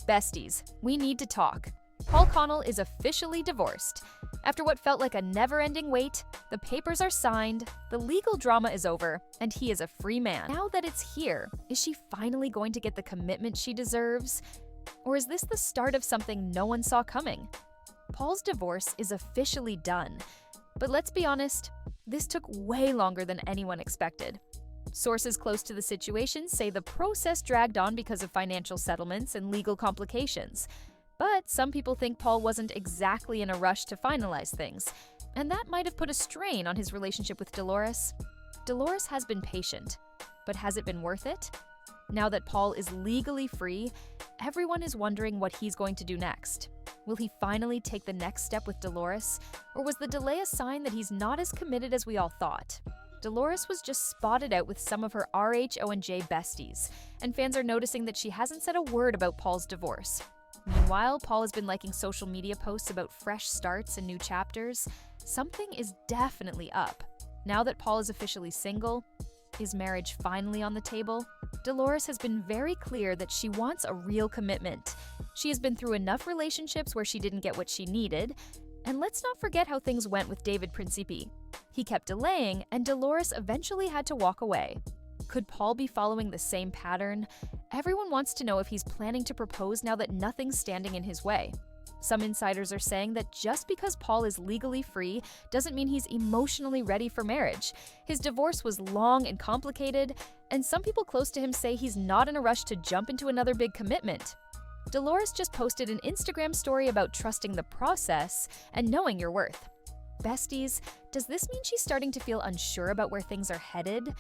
Besties, we need to talk. Paul Connell is officially divorced. After what felt like a never-ending wait, the papers are signed, the legal drama is over, and he is a free man. Now that it's here, is she finally going to get the commitment she deserves? Or is this the start of something no one saw coming? Paul's divorce is officially done. But let's be honest, this took way longer than anyone expected. Sources close to the situation say the process dragged on because of financial settlements and legal complications. But some people think Paul wasn't exactly in a rush to finalize things, and that might have put a strain on his relationship with Dolores. Dolores has been patient, but has it been worth it? Now that Paul is legally free, everyone is wondering what he's going to do next. Will he finally take the next step with Dolores, or was the delay a sign that he's not as committed as we all thought? Dolores was just spotted out with some of her RHONJ besties, and fans are noticing that she hasn't said a word about Paul's divorce. Meanwhile, Paul has been liking social media posts about fresh starts and new chapters. Something is definitely up. Now that Paul is officially single, is marriage finally on the table? Dolores has been very clear that she wants a real commitment. She has been through enough relationships where she didn't get what she needed. And let's not forget how things went with David Principi. He kept delaying, and Dolores eventually had to walk away. Could Paul be following the same pattern? Everyone wants to know if he's planning to propose now that nothing's standing in his way. Some insiders are saying that just because Paul is legally free doesn't mean he's emotionally ready for marriage. His divorce was long and complicated, and some people close to him say he's not in a rush to jump into another big commitment. Dolores just posted an Instagram story about trusting the process and knowing your worth. Besties, does this mean she's starting to feel unsure about where things are headed?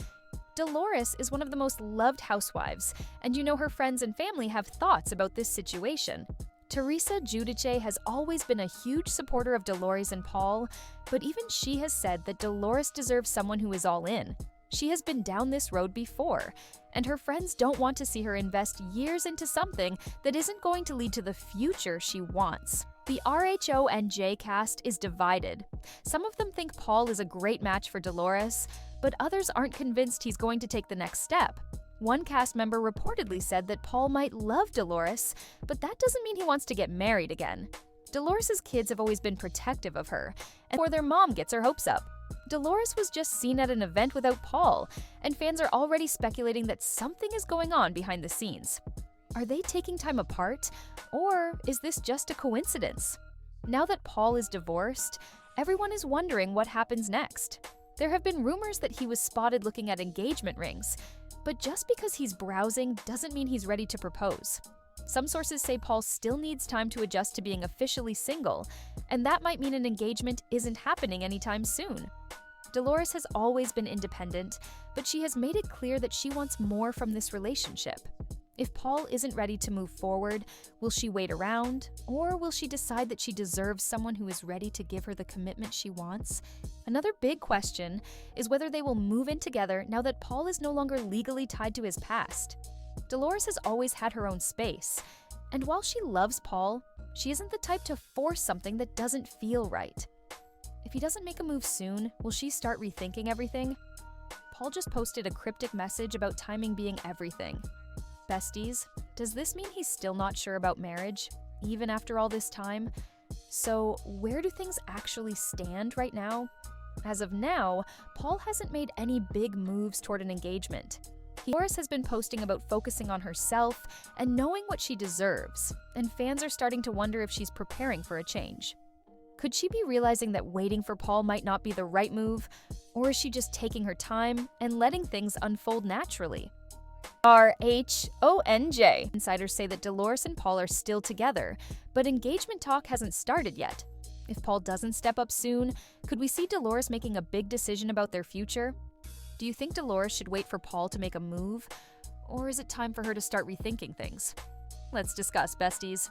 Dolores is one of the most loved housewives, and you know her friends and family have thoughts about this situation. Teresa Giudice has always been a huge supporter of Dolores and Paul, but even she has said that Dolores deserves someone who is all in. She has been down this road before, and her friends don't want to see her invest years into something that isn't going to lead to the future she wants. The RHONJ cast is divided. Some of them think Paul is a great match for Dolores, but others aren't convinced he's going to take the next step. One cast member reportedly said that Paul might love Dolores, but that doesn't mean he wants to get married again. Dolores' kids have always been protective of her, and before their mom gets her hopes up. Dolores was just seen at an event without Paul, and fans are already speculating that something is going on behind the scenes. Are they taking time apart, or is this just a coincidence? Now that Paul is divorced, everyone is wondering what happens next. There have been rumors that he was spotted looking at engagement rings, but just because he's browsing doesn't mean he's ready to propose. Some sources say Paul still needs time to adjust to being officially single, and that might mean an engagement isn't happening anytime soon. Dolores has always been independent, but she has made it clear that she wants more from this relationship. If Paul isn't ready to move forward, will she wait around, or will she decide that she deserves someone who is ready to give her the commitment she wants? Another big question is whether they will move in together now that Paul is no longer legally tied to his past. Dolores has always had her own space, and while she loves Paul, she isn't the type to force something that doesn't feel right. If he doesn't make a move soon, will she start rethinking everything? Paul just posted a cryptic message about timing being everything. Besties, does this mean he's still not sure about marriage, even after all this time? So, where do things actually stand right now? As of now, Paul hasn't made any big moves toward an engagement. Dolores has been posting about focusing on herself and knowing what she deserves, and fans are starting to wonder if she's preparing for a change. Could she be realizing that waiting for Paul might not be the right move, or is she just taking her time and letting things unfold naturally? RHONJ. Insiders say that Dolores and Paul are still together, but engagement talk hasn't started yet. If Paul doesn't step up soon, could we see Dolores making a big decision about their future? Do you think Dolores should wait for Paul to make a move, or is it time for her to start rethinking things? Let's discuss, besties.